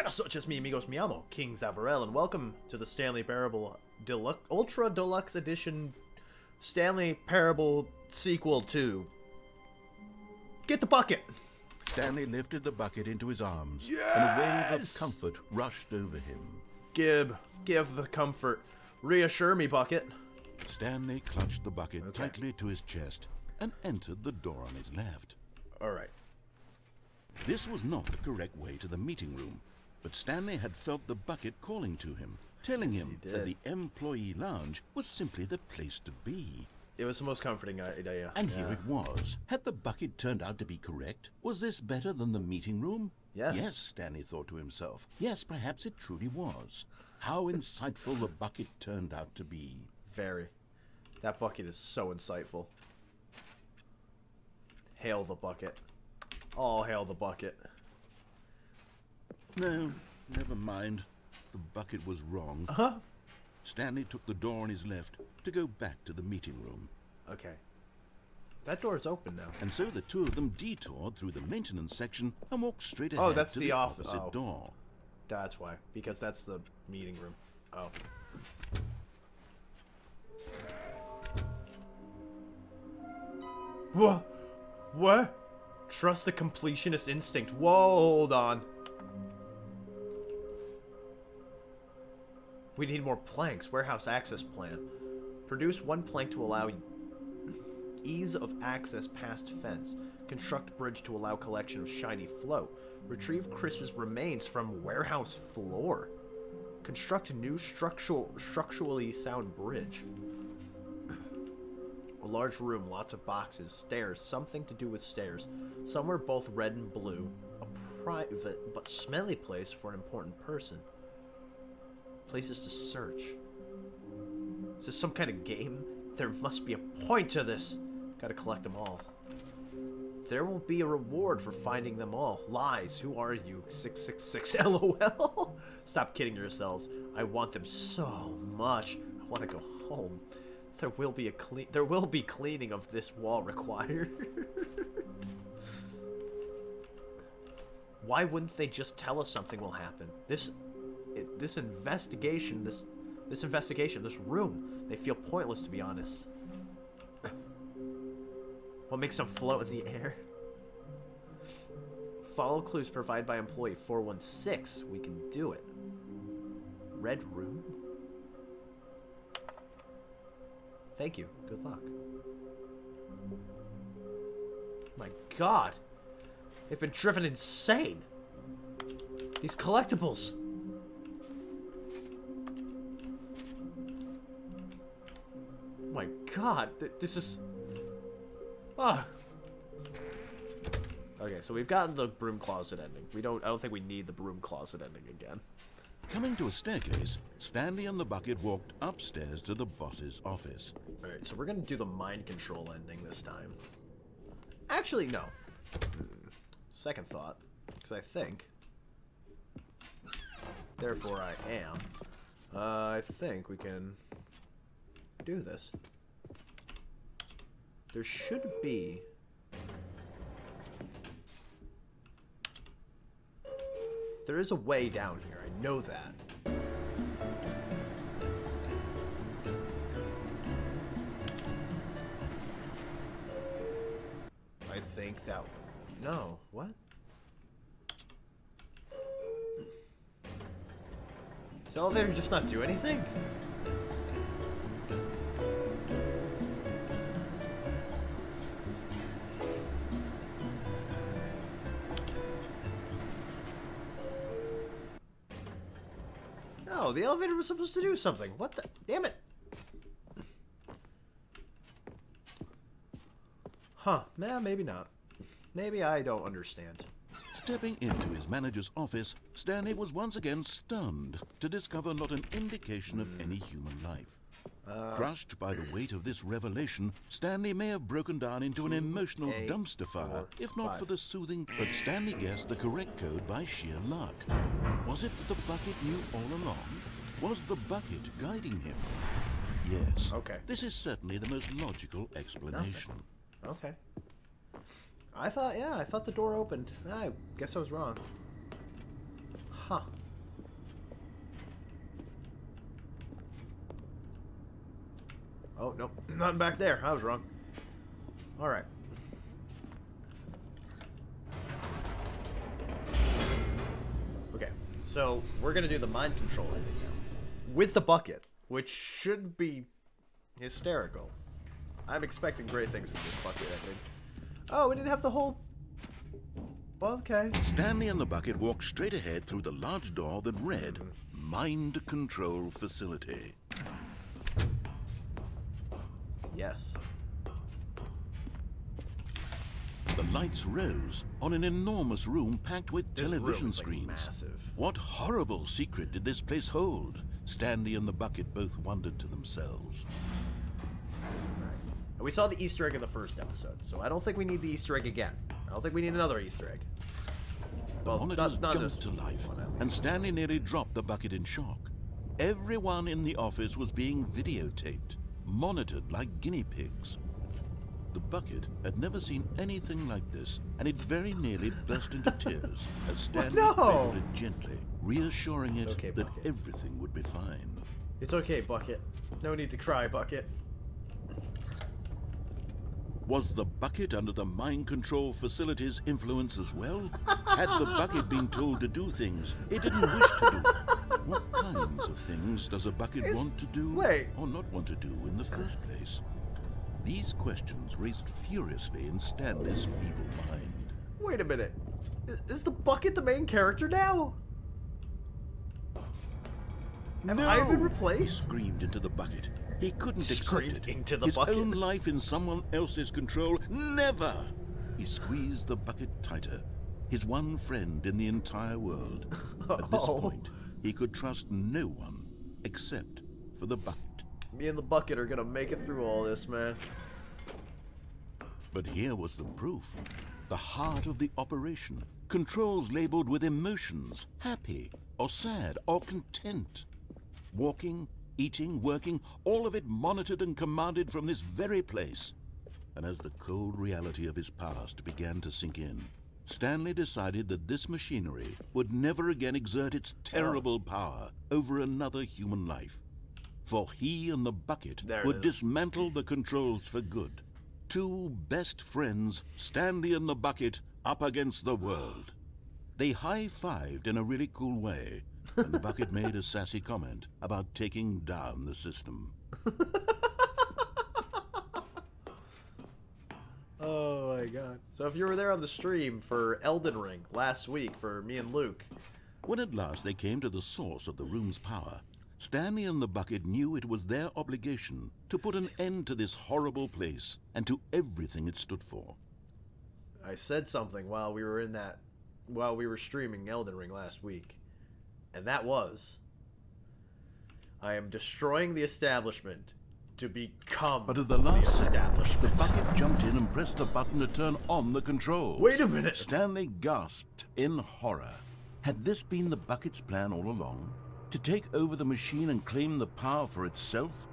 Buenas noches, mi amigos, mi amo, King Zavarell, and welcome to the Stanley Parable Deluxe, Ultra Deluxe Edition Stanley Parable Sequel 2. Get the bucket! Stanley lifted the bucket into his arms, Yes! and a wave of comfort rushed over him. Give the comfort. Reassure me, bucket. Stanley clutched the bucket tightly to his chest and entered the door on his left. Alright. This was not the correct way to the meeting room, but Stanley had felt the bucket calling to him, telling him that the employee lounge was simply the place to be. It was the most comforting idea. And here it was. Had the bucket turned out to be correct? Was this better than the meeting room? Yes. Yes, Stanley thought to himself. Yes, perhaps it truly was. How insightful the bucket turned out to be. Very. That bucket is so insightful. Hail the bucket. All hail the bucket. No, never mind. The bucket was wrong. Stanley took the door on his left to go back to the meeting room. Okay. That door's open now. And so the two of them detoured through the maintenance section and walked straight ahead Oh, that's to the opposite door. That's why. Because that's the meeting room. Oh. What? What? Trust the completionist instinct. Whoa, hold on. We need more planks. Warehouse access plan. Produce one plank to allow ease of access past fence. Construct bridge to allow collection of shiny float. Retrieve Chris's remains from warehouse floor. Construct new structurally sound bridge. A large room, lots of boxes, stairs, something to do with stairs. Somewhere both red and blue. A private but smelly place for an important person. Places to search. Is this some kind of game? There must be a point to this. Gotta collect them all. There will be a reward for finding them all. Lies. Who are you? 666 LOL. Stop kidding yourselves. I want them so much. I want to go home. There will be cleaning of this wall required. Why wouldn't they just tell us something will happen? This investigation, this room, they feel pointless, to be honest. What makes them float in the air? Follow clues provided by employee 416. We can do it. Red room? Thank you. Good luck. My God. They've been driven insane. These collectibles. My God. This is... Ah. Okay, so we've gotten the broom closet ending. I don't think we need the broom closet ending again. Coming to a staircase, Stanley and the bucket walked upstairs to the boss's office. Alright, so we're gonna do the mind control ending this time. Actually, no. Second thought. Because I think... Therefore I am. I think we can do this. There should be... There is a way down here, I know that. I think that... No, what? Does the elevator just not do anything? No, the elevator was supposed to do something. What the? Damn it. Huh. Nah, maybe not. Maybe I don't understand. Stepping into his manager's office, Stanley was once again stunned to discover not an indication of any human life. Crushed by the weight of this revelation, Stanley may have broken down into an emotional dumpster fire, if not for the soothing... But Stanley guessed the correct code by sheer luck. Was it that the bucket knew all along? Was the bucket guiding him? Yes. Okay. This is certainly the most logical explanation. Okay. I thought the door opened. I guess I was wrong. Huh. Oh, nope. Nothing back there. I was wrong. Alright. Okay. So, we're going to do the mind control ending now. With the bucket, which should be hysterical. I'm expecting great things from this bucket ending. Oh, we didn't have the whole... Well, okay. Stanley and the bucket walked straight ahead through the large door that read, Mind Control Facility. Yes. The lights rose on an enormous room packed with This television room is, like, screens. massive. What horrible secret did this place hold? Stanley and the bucket both wondered to themselves. We saw the Easter egg in the first episode, so I don't think we need the Easter egg again. I don't think we need another Easter egg. The monitors jumped to life, and Stanley nearly dropped the bucket in shock. Everyone in the office was being videotaped, monitored like guinea pigs. The bucket had never seen anything like this, and it very nearly burst into tears as Stanley cradled it gently, reassuring it that everything would be fine. It's okay, Bucket. No need to cry, Bucket. Was the bucket under the mind control facility's influence as well? Had the bucket been told to do things it didn't wish to do? What kinds of things does a bucket want to do or not want to do in the first place? These questions raced furiously in Stanley's feeble mind. Wait a minute. Is the bucket the main character now? Have I been replaced? He screamed into the bucket. He couldn't accept it. Into the His bucket. own life in someone else's control. Never! He squeezed the bucket tighter. His one friend in the entire world. At this point, he could trust no one except for the bucket. Me and the bucket are gonna make it through all this, man. But here was the proof. The heart of the operation. Controls labeled with emotions. Happy, or sad, or content. Walking, eating, working, all of it monitored and commanded from this very place. And as the cold reality of his past began to sink in, Stanley decided that this machinery would never again exert its terrible power over another human life. For he and the bucket would dismantle the controls for good. Two best friends, Stanley and the bucket, up against the world. They high-fived in a really cool way, and the bucket made a sassy comment about taking down the system. Oh my god. So if you were there on the stream for Elden Ring last week for me and Luke. When at last they came to the source of the room's power, Stanley and the bucket knew it was their obligation to put an end to this horrible place and to everything it stood for. I said something while we were streaming Elden Ring last week. And that was, I am destroying the establishment to become but at the last establishment. The bucket jumped in and pressed the button to turn on the controls. Wait a minute. Stanley gasped in horror. Had this been the bucket's plan all along? To take over the machine and claim the power for itself?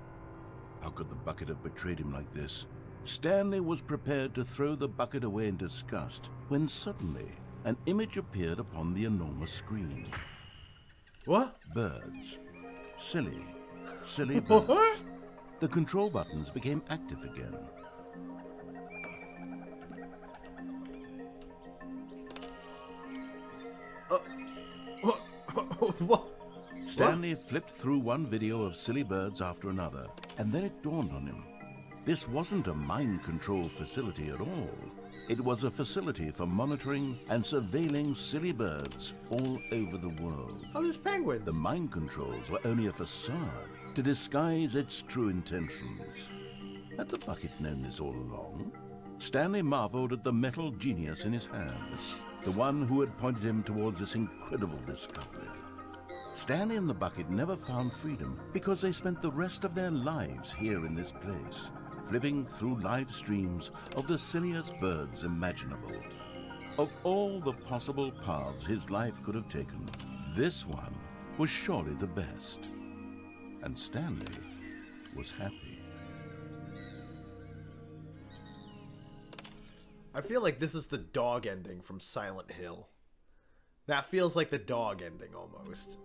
How could the bucket have betrayed him like this? Stanley was prepared to throw the bucket away in disgust when suddenly an image appeared upon the enormous screen. What? Birds. Silly birds. What? The control buttons became active again. What? Stanley flipped through one video of silly birds after another, and then it dawned on him. This wasn't a mind control facility at all. It was a facility for monitoring and surveilling silly birds all over the world. Oh, there's penguins. The mind controls were only a facade to disguise its true intentions. Had the bucket known this all along? Stanley marveled at the metal genius in his hand, the one who had pointed him towards this incredible discovery. Stanley and the bucket never found freedom because they spent the rest of their lives here in this place, flipping through live streams of the silliest birds imaginable. Of all the possible paths his life could have taken, this one was surely the best. And Stanley was happy. I feel like this is the dog ending from Silent Hill. That feels like the dog ending almost.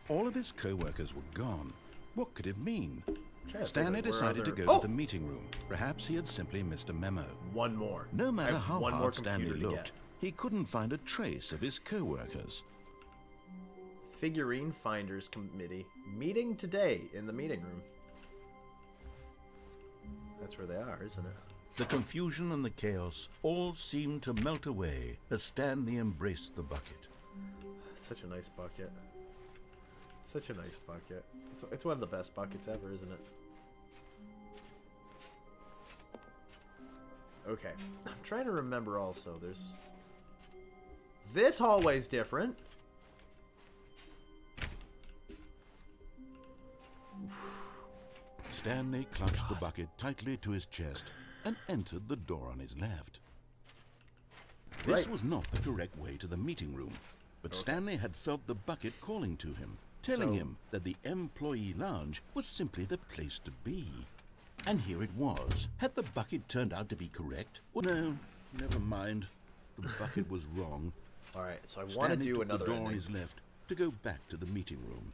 All of his co-workers were gone. What could it mean? Stanley Stanley decided to go to the meeting room. Perhaps he had simply missed a memo. One more. No matter how one more hard Stanley computer to looked, he couldn't find a trace of his co-workers. Figurine Finders Committee meeting today in the meeting room. That's where they are, isn't it? The confusion and the chaos all seemed to melt away as Stanley embraced the bucket. Such a nice bucket. Such a nice bucket. It's one of the best buckets ever, isn't it? Okay. I'm trying to remember also. There's... This hallway's different. Stanley clutched the bucket tightly to his chest and entered the door on his left. This was not the correct way to the meeting room, but Stanley had felt the bucket calling to him, telling him that the employee lounge was simply the place to be. And here it was. Had the bucket turned out to be correct? Well, no, never mind. The bucket was wrong. Alright, so I want to do another the door ending. on his left to go back to the meeting room.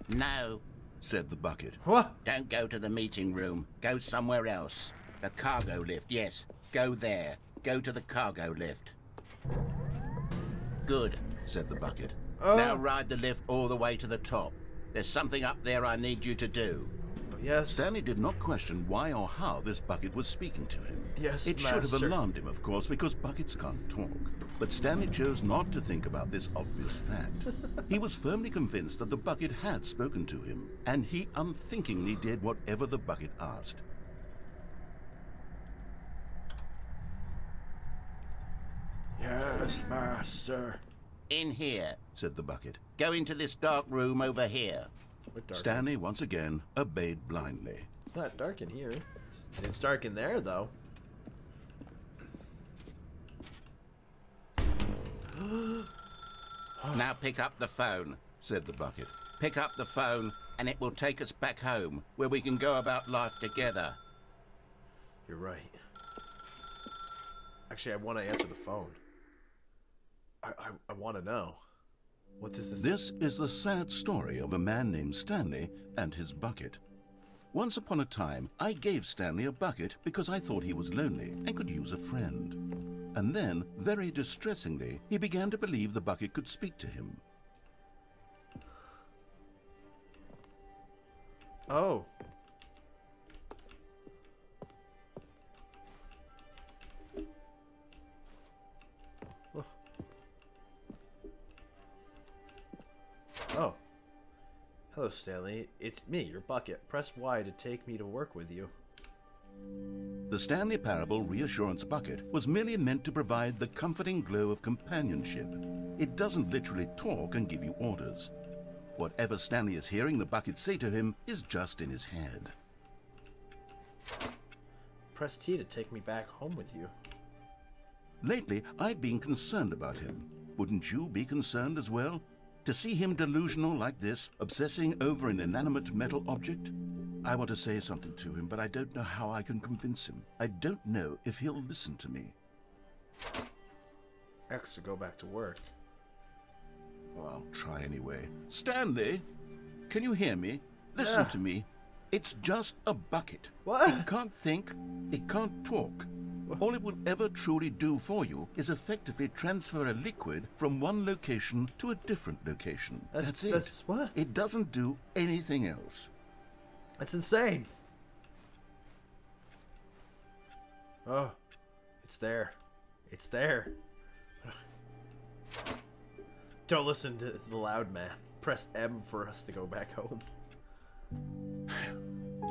No, said the bucket. What? don't go to the meeting room. Go somewhere else. The cargo lift, yes. Go there. Go to the cargo lift. Good, said the bucket. Now ride the lift all the way to the top. There's something up there I need you to do. Yes. Stanley did not question why or how this bucket was speaking to him. Yes, It should have alarmed him, of course, because buckets can't talk. But Stanley chose not to think about this obvious fact. He was firmly convinced that the bucket had spoken to him, and he unthinkingly did whatever the bucket asked. Yes, master. In here. Said the bucket. Go into this dark room over here. Stanley once again obeyed blindly. It's not dark in here. It's dark in there, though. Now pick up the phone, said the bucket. Pick up the phone, and it will take us back home, where we can go about life together. You're right. Actually, I want to answer the phone. I want to know. What does this... This is the sad story of a man named Stanley and his bucket. Once upon a time, I gave Stanley a bucket because I thought he was lonely and could use a friend. And then, very distressingly, he began to believe the bucket could speak to him. Oh. Oh. Hello, Stanley. It's me, your bucket. Press Y to take me to work with you. The Stanley Parable Reassurance Bucket was merely meant to provide the comforting glow of companionship. It doesn't literally talk and give you orders. Whatever Stanley is hearing the bucket say to him is just in his head. Press T to take me back home with you. Lately, I've been concerned about him. Wouldn't you be concerned as well? To see him delusional like this, obsessing over an inanimate metal object? I want to say something to him, but I don't know how I can convince him. I don't know if he'll listen to me. X to go back to work. Well, I'll try anyway. Stanley, can you hear me? Listen to me. It's just a bucket. What? It can't think. It can't talk. All it will ever truly do for you is effectively transfer a liquid from one location to a different location. That's it. What? It doesn't do anything else. That's insane. Oh, it's there. It's there. Don't listen to the loud man. Press M for us to go back home.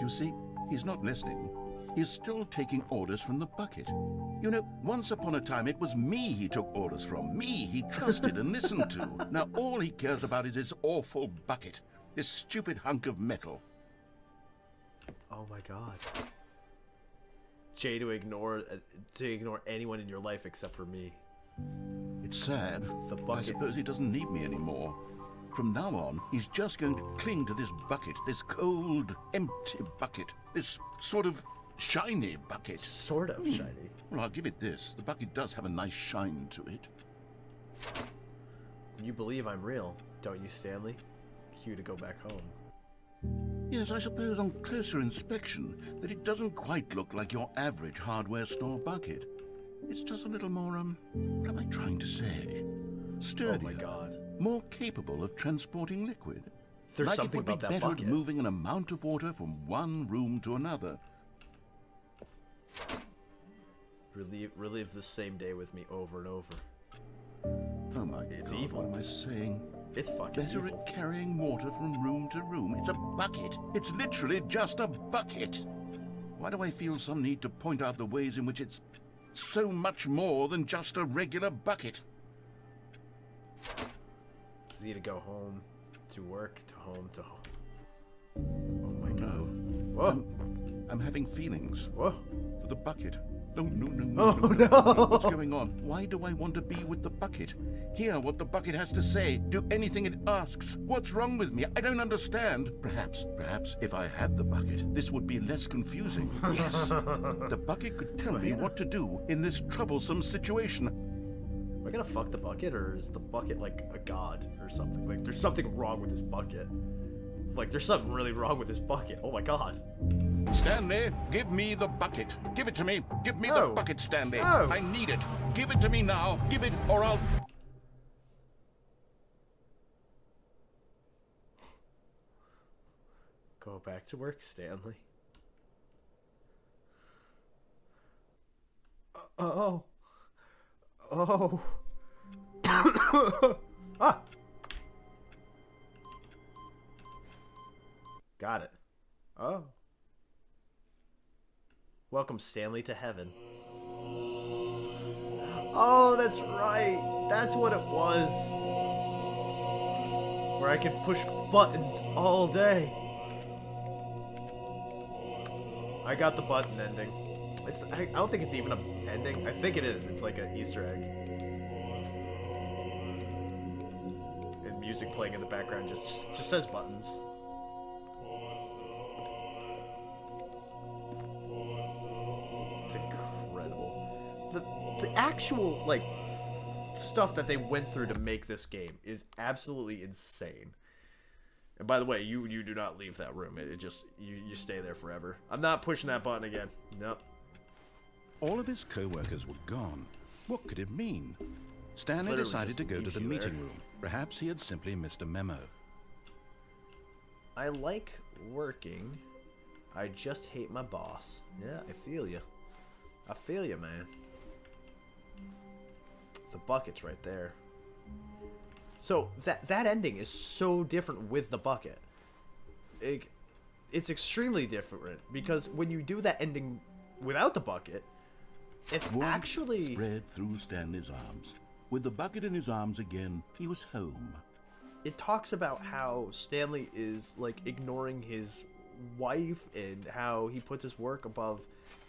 You see, he's not listening. He's still taking orders from the bucket. You know, once upon a time it was me he took orders from. Me he trusted and listened to. Now all he cares about is his awful bucket. This stupid hunk of metal. Oh my god. J to ignore anyone in your life except for me. It's sad. The bucket. I suppose he doesn't need me anymore. From now on, he's just going to cling to this bucket, this cold, empty bucket, this sort of shiny bucket. Sort of shiny. Well, I'll give it this. The bucket does have a nice shine to it. You believe I'm real, don't you, Stanley? Cue to go back home. Yes, I suppose on closer inspection that it doesn't quite look like your average hardware store bucket. It's just a little more, what am I trying to say? Sturdier. Oh my god. More capable of transporting liquid. There's like something it would about be that better bucket. at moving an amount of water from one room to another. Relive the same day with me over and over. Oh my It's god, evil. what am I saying? It's fucking Better evil. at carrying water from room to room. It's a bucket. It's literally just a bucket. Why do I feel some need to point out the ways in which it's so much more than just a regular bucket? It's either go home, to work, to home, to home. Oh my god. Whoa. I'm having feelings Whoa. for the bucket. No, no, no, Oh, no. no. What's going on? Why do I want to be with the bucket? Hear what the bucket has to say. Do anything it asks. What's wrong with me? I don't understand. Perhaps, if I had the bucket, this would be less confusing. Yes. The bucket could tell me what to do in this troublesome situation. Am I gonna fuck the bucket, or is the bucket like a god or something? Like, there's something wrong with this bucket. Like, there's something really wrong with this bucket. Oh my god. Stanley, give me the bucket. Give it to me. Give me the No. bucket, Stanley. No. I need it. Give it to me now. Give it, or I'll... Go back to work, Stanley. Oh. Oh. Ah. Got it. Oh. Welcome, Stanley, to heaven. Oh, that's right. That's what it was. Where I could push buttons all day. I got the button ending. I don't think it's even an ending. I think it is. It's like an Easter egg. And music playing in the background just says buttons. It's incredible. The actual like stuff that they went through to make this game is absolutely insane. And by the way, you do not leave that room. It just you stay there forever. I'm not pushing that button again. Nope. All of his co-workers were gone. What could it mean? Stanley literally decided to just go to leaves the you meeting there. room. Perhaps he had simply missed a memo. I like working. I just hate my boss. Yeah, I feel you. I feel you, man. The bucket's right there. So that ending is so different with the bucket. It's extremely different because when you do that ending without the bucket, it's Warmth actually spread through Stanley's arms. With the bucket in his arms again, he was home. it talks about how Stanley is like ignoring his wife and how he puts his work above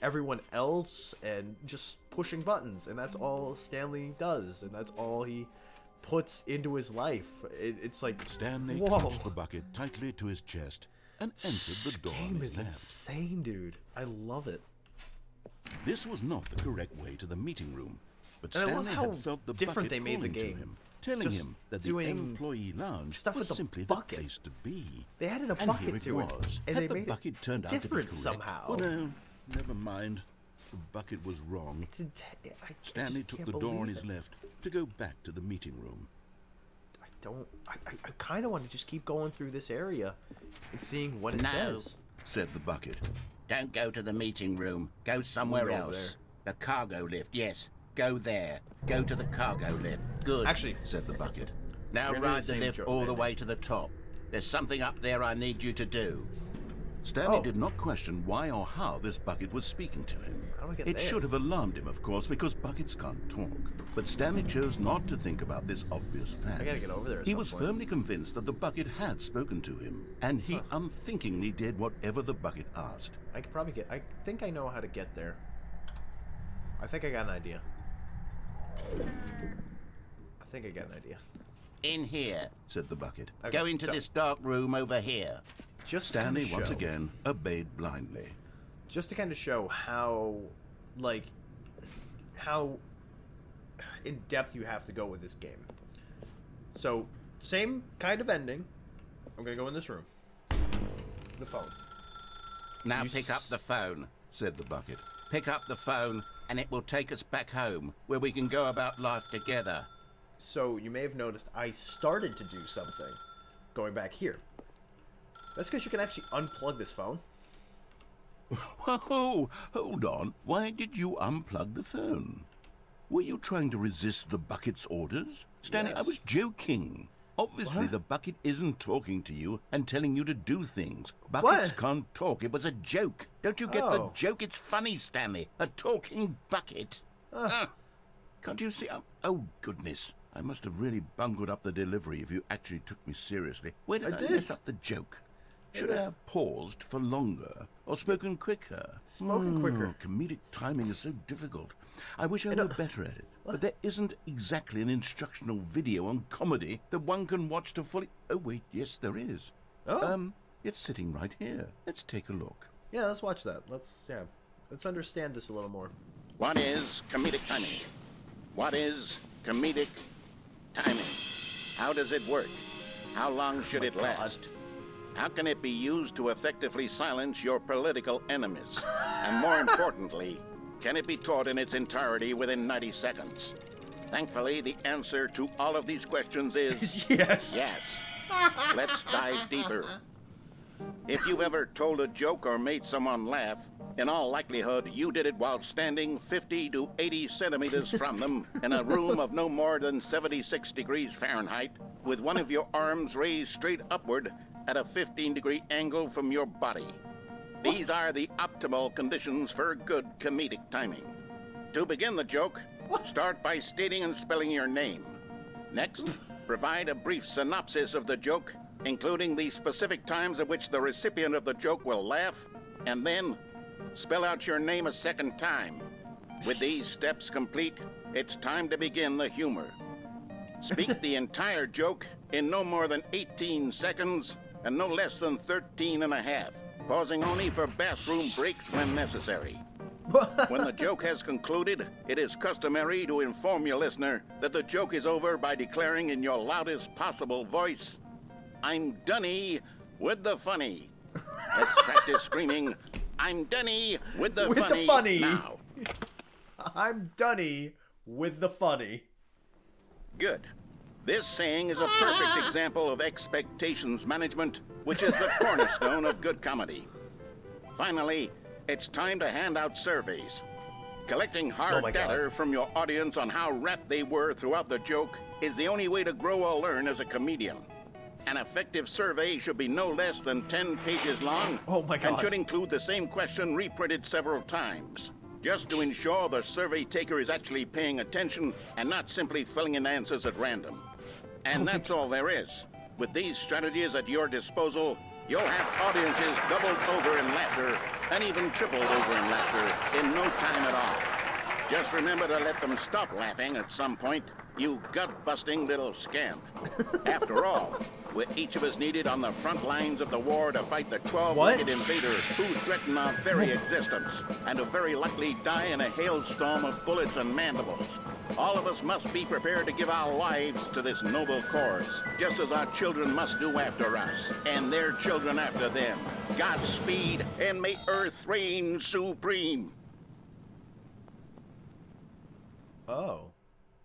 everyone else and just pushing buttons, and that's all Stanley does, and that's all he puts into his life. It's like Stanley whoa. clutched the bucket tightly to his chest and entered the door on Game his is left. insane, dude. I love it. This was not the correct way to the meeting room, but And I love Stanley how had felt the different bucket they made the calling to game. him, telling Just him that the doing employee lounge stuff was with the simply bucket. the place to be. They added a And bucket here it to it, was. and Had they the made bucket it turned out to be different correct? somehow. Well, no, never mind. The bucket was wrong. I Stanley just took can't the door on believe his it. left to go back to the meeting room. I kind of want to just keep going through this area and seeing what it No. says. Said the bucket. Don't go to the meeting room. Go somewhere We'll go else. The cargo lift, yes. Go there. Go to the cargo lift. Good. Actually, said the bucket. Now we're gonna do ride the the same lift joke, all the maybe. way to the top. There's something up there I need you to do. Stanley Oh. did not question why or how this bucket was speaking to him. How do I get It there? should have alarmed him, of course, because buckets can't talk. But Stanley chose not to think about this obvious fact. I gotta get over there at He some was point. firmly convinced that the bucket had spoken to him, and he unthinkingly did whatever the bucket asked. I could probably get. I think I know how to get there. I think I got an idea. In here. Said the bucket. Okay, Go into so- this dark room over here. Just Stanley to once show- again obeyed blindly. just to kind of show how, like, how in depth you have to go with this game. So, same kind of ending. I'm gonna go in this room. The phone. Now pick up the phone, said the bucket. Pick up the phone, and it will take us back home, where we can go about life together. So, you may have noticed I started to do something. Going back here. That's because you can actually unplug this phone. Whoa, hold on. Why did you unplug the phone? Were you trying to resist the bucket's orders? Stanley, Yes. I was joking. Obviously, What? the bucket isn't talking to you and telling you to do things. Buckets What? can't talk. It was a joke. Don't you get the joke? It's funny, Stanley. A talking bucket. Can't you see? Oh, goodness. I must have really bungled up the delivery if you actually took me seriously. Where did I mess up the joke? Should I have paused for longer or spoken quicker? Spoken quicker. Comedic timing is so difficult. I wish I were better at it. But there isn't exactly an instructional video on comedy that one can watch to fully... Oh, wait, yes, there is. Oh. It's sitting right here. Let's take a look. Yeah, let's watch that. Let's understand this a little more. What is comedic timing? What is comedic timing? How does it work? How long should it last? How can it be used to effectively silence your political enemies? And more importantly, can it be taught in its entirety within 90 seconds? Thankfully, the answer to all of these questions is Yes. yes. Let's dive deeper. If you've ever told a joke or made someone laugh, in all likelihood, you did it while standing 50 to 80 centimeters from them in a room of no more than 76 degrees Fahrenheit, with one of your arms raised straight upward at a 15-degree angle from your body. These are the optimal conditions for good comedic timing. To begin the joke, start by stating and spelling your name. Next, provide a brief synopsis of the joke, including the specific times at which the recipient of the joke will laugh, and then spell out your name a second time. With these steps complete, it's time to begin the humor. Speak the entire joke in no more than 18 seconds and no less than 13 and a half, pausing only for bathroom breaks when necessary. When the joke has concluded, it is customary to inform your listener that the joke is over by declaring in your loudest possible voice, "I'm Dunny with the funny." Let's practice screaming, "I'm Dunny with the funny now." I'm Dunny with the funny. Good. This saying is a perfect example of expectations management, which is the cornerstone of good comedy. Finally, it's time to hand out surveys. Collecting hard data from your audience on how rapt they were throughout the joke is the only way to grow or learn as a comedian. An effective survey should be no less than 10 pages long and should include the same question reprinted several times, just to ensure the survey taker is actually paying attention and not simply filling in answers at random. And that's all there is. With these strategies at your disposal, you'll have audiences doubled over in laughter and even tripled over in laughter in no time at all. Just remember to let them stop laughing at some point, you gut-busting little scamp. After all, we're each of us needed on the front lines of the war to fight the 12-legged invader who threaten our very existence and who very likely die in a hailstorm of bullets and mandibles. All of us must be prepared to give our lives to this noble cause, just as our children must do after us, and their children after them. Godspeed, and may Earth reign supreme. Oh.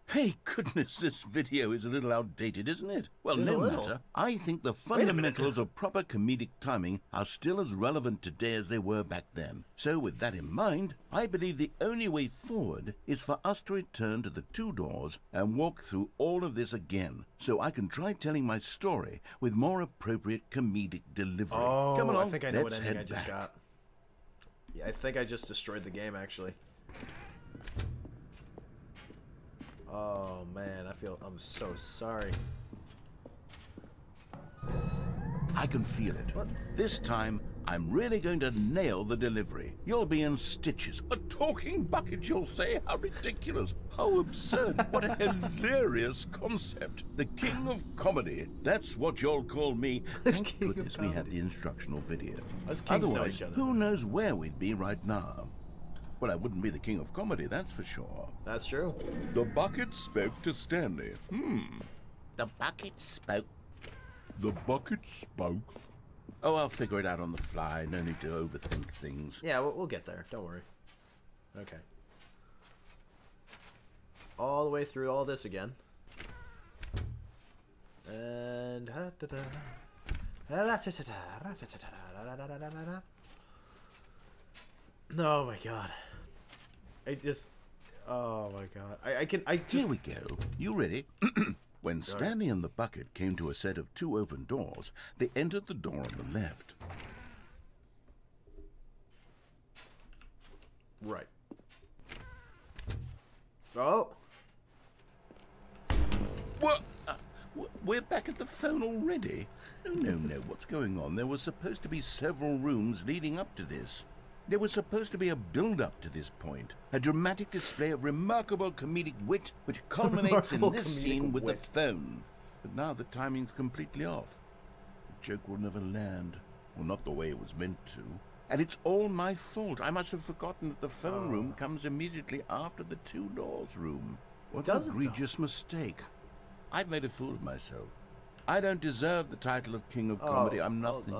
Hey, goodness, this video is a little outdated, isn't it? Well, no matter. I think the fundamentals of proper comedic timing are still as relevant today as they were back then. So with that in mind, I believe the only way forward is for us to return to the two doors and walk through all of this again, so I can try telling my story with more appropriate comedic delivery. Oh, come along, I think I know what let's ending I head just back. got. Yeah, I think I just destroyed the game, actually. Oh man, I'm so sorry. I can feel it. What? This time, I'm really going to nail the delivery. You'll be in stitches. A talking bucket, you'll say? How ridiculous. How absurd. What a hilarious concept. The king of comedy. That's what you'll call me. Thank goodness we had the instructional video. Otherwise, who knows where we'd be right now. Well, I wouldn't be the king of comedy, that's for sure. That's true. The bucket spoke to Stanley. The bucket spoke. The bucket spoke. Oh, I'll figure it out on the fly. No need to overthink things. Yeah, we'll get there. Don't worry. Okay. All the way through all this again. And... Oh my god. Oh my god. Here we go. You ready? When Stanley and the bucket came to a set of 2 open doors, they entered the door on the left. Right. Oh. What? We're back at the phone already? No. What's going on? There were supposed to be several rooms leading up to this. There was supposed to be a build-up to this point, a dramatic display of remarkable comedic wit which culminates in this scene with the phone. But now the timing's completely off. The joke will never land. Well, not the way it was meant to. And it's all my fault. I must have forgotten that the phone room comes immediately after the 2 doors room. What an egregious mistake. I've made a fool of myself. I don't deserve the title of King of Comedy. I'm nothing.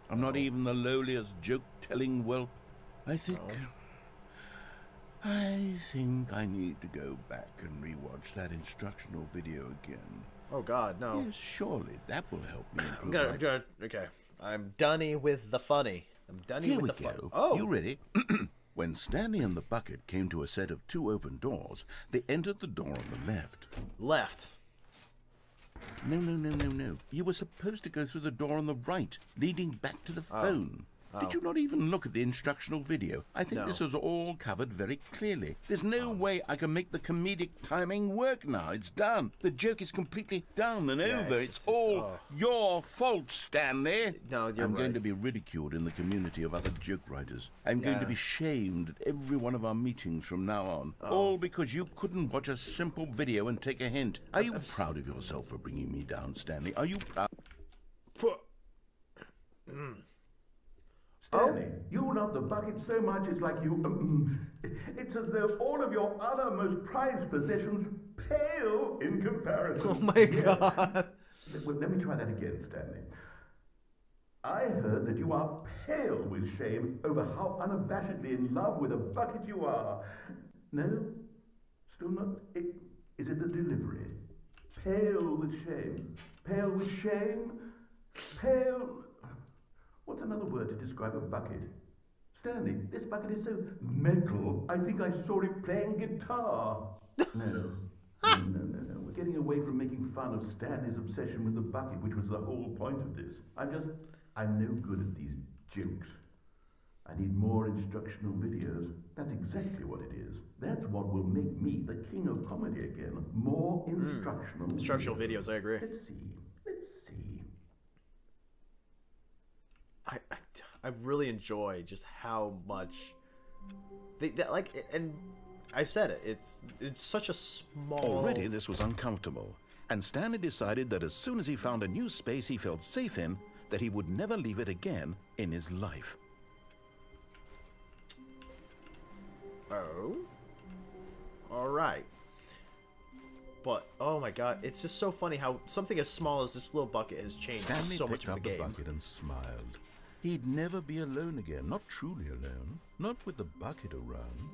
I'm not even the lowliest joke-telling whelp. I think I need to go back and rewatch that instructional video again. Oh God, no. Yes, surely that will help me improve. Okay. I'm dunny with the funny. I'm dunny with the funny. Oh, you ready? When Stanley and the bucket came to a set of 2 open doors, they entered the door on the left. Left. No. You were supposed to go through the door on the right, leading back to the phone. Did you not even look at the instructional video? I think this was all covered very clearly. There's no way I can make the comedic timing work now. It's done. The joke is completely done and over. It's all your fault, Stanley. No, you're I'm going to be ridiculed in the community of other joke writers. I'm going to be shamed at every one of our meetings from now on. All because you couldn't watch a simple video and take a hint. Are you proud of yourself for bringing me down, Stanley? Are you proud? Stanley, you love the bucket so much it's like you... it's as though all of your other most prized possessions pale in comparison. Oh my God. Well, let me try that again, Stanley. I heard that you are pale with shame over how unabashedly in love with a bucket you are. No? Still not? Is it the delivery? Pale with shame. Pale with shame? Pale... What's another word to describe a bucket? Stanley, this bucket is so metal, I think I saw it playing guitar. No. We're getting away from making fun of Stanley's obsession with the bucket, which was the whole point of this. I'm no good at these jokes. I need more instructional videos. That's exactly what it is. That's what will make me the king of comedy again. More instructional videos, I agree. Let's see. I really enjoy just how much they like, and I said it. It's such a small. Already, this was uncomfortable, and Stanley decided that as soon as he found a new space he felt safe in, that he would never leave it again in his life. Oh. All right. But oh my God, it's just so funny how something as small as this little bucket has changed Stanley so much picked of up the the game. bucket and smiled. He'd never be alone again, not truly alone, not with the bucket around.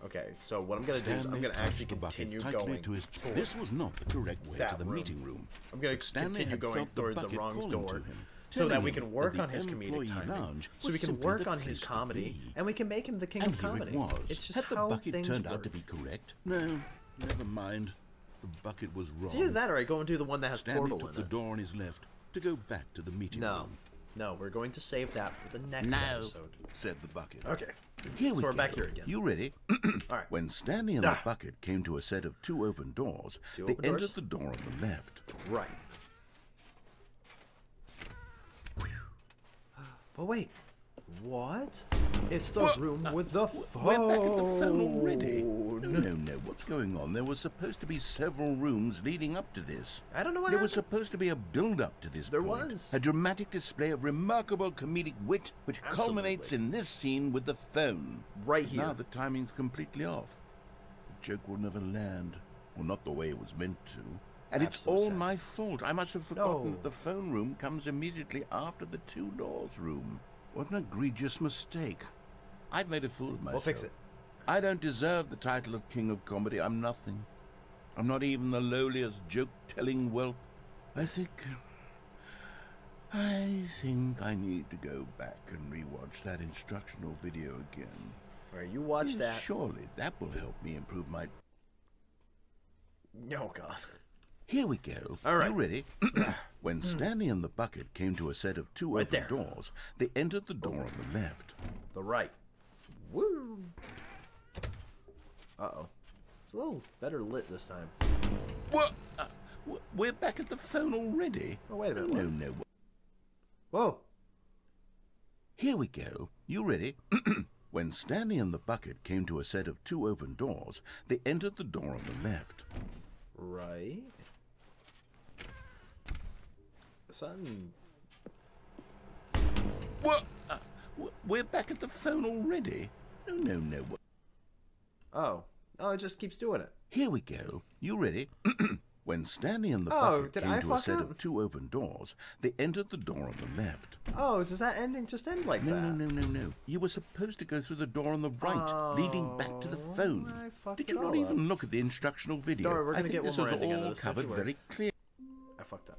Okay, so what I'm gonna do is I'm gonna actually continue going to his... This was not the correct way to the meeting room. I'm gonna continue going towards the wrong door, so that we can work on his comedic timing, so we can work on his comedy, and we can make him the king of comedy. It's just had the how bucket things turned work. out to be correct? No, never mind. The bucket was wrong. It's either that or I go and do the one that has Stanley portal took in the it. door on his left to go back to the meeting room. No, we're going to save that for the next episode. Said the bucket. Okay. Here we so we're go. back here again. You ready? All right. When Stanley and the bucket came to a set of 2 open doors, they entered the door on the left. Right. But wait, what? It's the room with the phone. We're back at the phone already. No, what's going on? There was supposed to be several rooms leading up to this. I don't know what There happened. was supposed to be a build-up to this There point. was. A dramatic display of remarkable comedic wit, which culminates in this scene with the phone. Right here. Now the timing's completely off. The joke will never land. Well, not the way it was meant to. And That's it's so all sad. my fault. I must have forgotten No. that the phone room comes immediately after the two doors room. What an egregious mistake. I've made a fool of myself. We'll fix it. I don't deserve the title of King of Comedy. I'm nothing. I'm not even the lowliest joke-telling whelp. I think I need to go back and rewatch that instructional video again. All right, you watch that. Surely that will help me improve my... Oh, God. Here we go. All right. You ready? When Stanley and the bucket came to a set of two Right open there. doors, they entered the door on the left. The right. Woo! Uh-oh. It's a little better lit this time. What? We're back at the phone already? Oh, wait a minute. No. Whoa. Here we go. You ready? When Stanley and the bucket came to a set of two open doors, they entered the door on the left. Right. Something. What? We're back at the phone already? No. Oh. Oh, it just keeps doing it. Here we go. You ready? When Stanley and the Oh, bucket did came I to a fuck set up? of two open doors, they entered the door on the left. Oh, does that ending just end like that? No. You were supposed to go through the door on the right, leading back to the phone. I fucked Did it you not all even up. look at the instructional video? Don't worry, we're I gonna think get this one more was ending out of all this, don't covered you worry. very clear. I fucked up.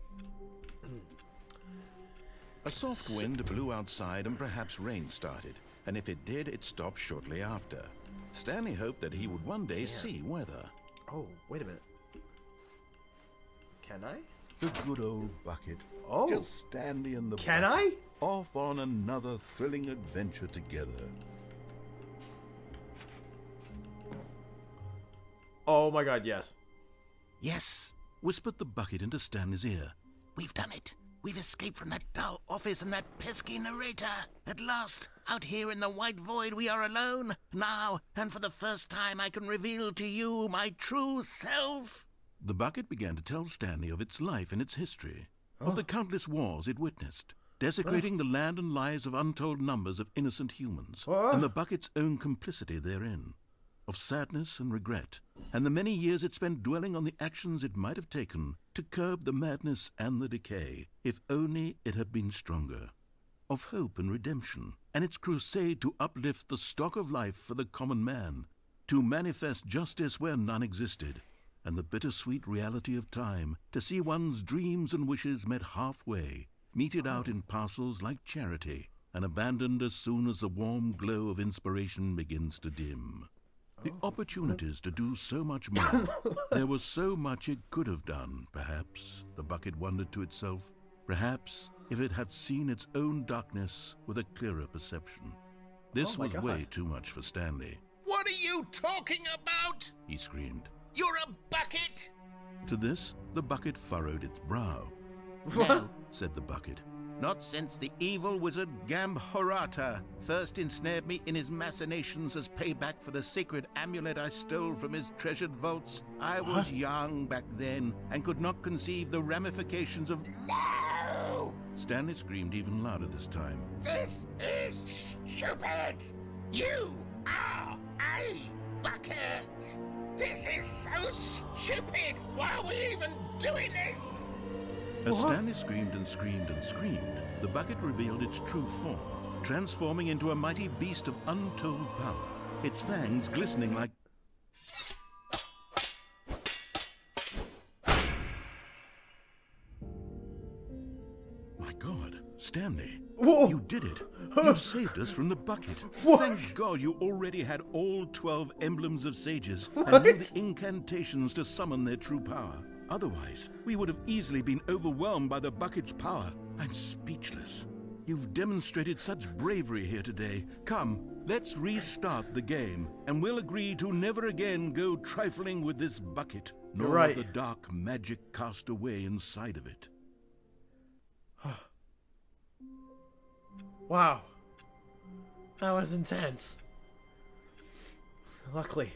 A soft wind blew outside and perhaps rain started, and if it did, it stopped shortly after. Stanley hoped that he would one day see weather. Oh, wait a minute. Can I? The good old bucket. Oh. Just Stanley and the Can bucket. I? Off on another thrilling adventure together. Oh my God, yes. Yes, whispered the bucket into Stanley's ear. We've done it. We've escaped from that dull office and that pesky narrator. At last, out here in the white void, we are alone. Now, and for the first time, I can reveal to you my true self. The bucket began to tell Stanley of its life and its history, of the countless wars it witnessed, desecrating the land and lives of untold numbers of innocent humans, and the bucket's own complicity therein, of sadness and regret, and the many years it spent dwelling on the actions it might have taken to curb the madness and the decay, if only it had been stronger, of hope and redemption, and its crusade to uplift the stock of life for the common man, to manifest justice where none existed, and the bittersweet reality of time, to see one's dreams and wishes met halfway, meted out in parcels like charity, and abandoned as soon as the warm glow of inspiration begins to dim. The opportunities to do so much more. There was so much it could have done, perhaps, the bucket wondered to itself. Perhaps, if it had seen its own darkness with a clearer perception. This my was God. way too much for Stanley. What are you talking about? He screamed. You're a bucket! To this, the bucket furrowed its brow. No, Said the bucket. not since the evil wizard Gambhorata first ensnared me in his machinations as payback for the sacred amulet I stole from his treasured vaults. I was young back then and could not conceive the ramifications of... No! Stanley screamed even louder this time. This is stupid! You are a bucket! This is so stupid! Why are we even doing this? As Stanley screamed and screamed and screamed, the bucket revealed its true form, transforming into a mighty beast of untold power, its fangs glistening like... My God, Stanley, you did it. You saved us from the bucket. Thank God you already had all 12 emblems of sages and knew the incantations to summon their true power. Otherwise, we would have easily been overwhelmed by the bucket's power. I'm speechless. You've demonstrated such bravery here today. Come, let's restart the game, and we'll agree to never again go trifling with this bucket, nor right. the dark magic cast away inside of it. Wow. That was intense. Luckily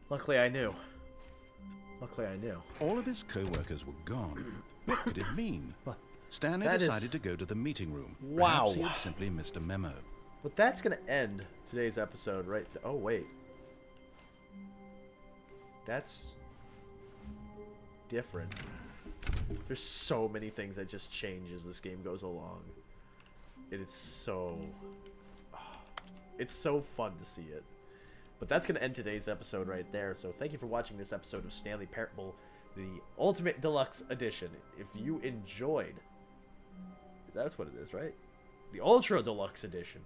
I knew. All of his co-workers were gone. What could it mean? Stanley That decided to go to the meeting room. Wow. Perhaps he had simply missed a memo. But that's gonna end today's episode, right? Oh, wait. That's different. There's so many things that just change as this game goes along. It is so... It's so fun to see it. But that's going to end today's episode right there. So thank you for watching this episode of Stanley Parable, the Ultimate Deluxe Edition. If you enjoyed... That's what it is, right? The Ultra Deluxe Edition.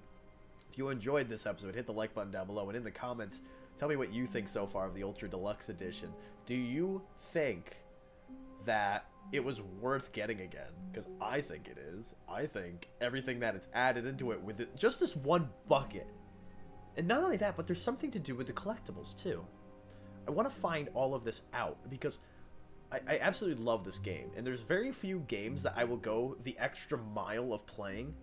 If you enjoyed this episode, hit the like button down below. And in the comments, tell me what you think so far of the Ultra Deluxe Edition. Do you think that it was worth getting again? Because I think it is. I think everything that it's added into it with it, just this one bucket. And not only that, but there's something to do with the collectibles too. I want to find all of this out because I absolutely love this game. And there's very few games that I will go the extra mile of playing.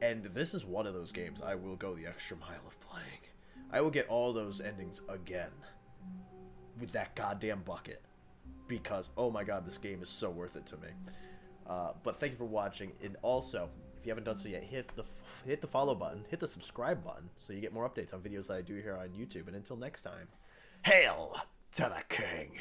And this is one of those games I will go the extra mile of playing. I will get all those endings again with that goddamn bucket. Because, oh my god, this game is so worth it to me. But thank you for watching. And also, if you haven't done so yet, hit the follow button, hit the subscribe button, so you get more updates on videos that I do here on YouTube. And until next time, hail to the king!